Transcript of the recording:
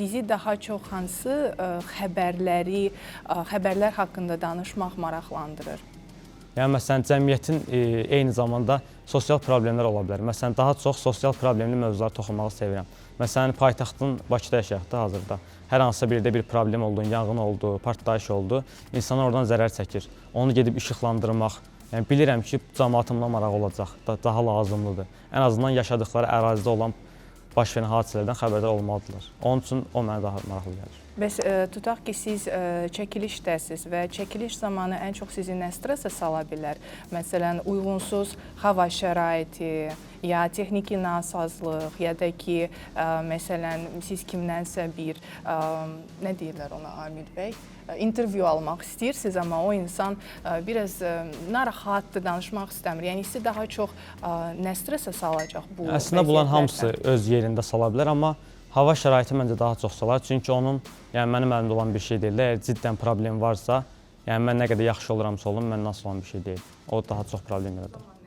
sizi daha çox hansı xəbərlər haqqında danışmaq maraqlandırır? Yəni, məsələn, cəmiyyətin eyni zamanda sosial problemlər ola bilər. Məsələn, daha çox sosial problemli mövzulara toxunmağı sevirəm. Məsələn, paytaxtın Bakıda yaşayaq da hazırda. Hər hansısa birdə bir problem oldu, yanğın oldu, partlayış oldu, insanlar oradan zərər çəkir. Onu gedib işıqlandırmaq, yəni bilirəm ki, cəmiyyətimlə maraq olacaq, daha lazımlıdır. Ən azından yaşadıkları ərazidə olan baş verən hadisələrdən xəbərdar olmalıdırlar. Onun üçün o mənə daha maraqlı gəlir. Bəs tutaq ki, siz çəkilişdəsiz və çəkiliş zamanı ən çox sizi nə stresa sala bilər? Məsələn, uyğunsuz hava şəraiti, ya texniki nasazlıq, ya da ki, məsələn, siz kimdənsə bir, nə deyirlər ona Amid bəy, intervyu almaq istəyirsiniz, amma o insan biraz narahatdır, danışmaq istəmir. Yəni, sizi daha çox nə stresa salacaq bu vəziyyətlərdən? Əslində, bunların hamısı öz yerində sala bilər, amma hava şəraiti məncə daha çox salar. Çünki onun, yəni mənim əlimdə olan bir şey deyil. Əgər ciddən problem varsa, yəni mən nə qədər yaxşı oluramsa olum, məndən asılı olan bir şey deyil. O daha çox problem yaradır.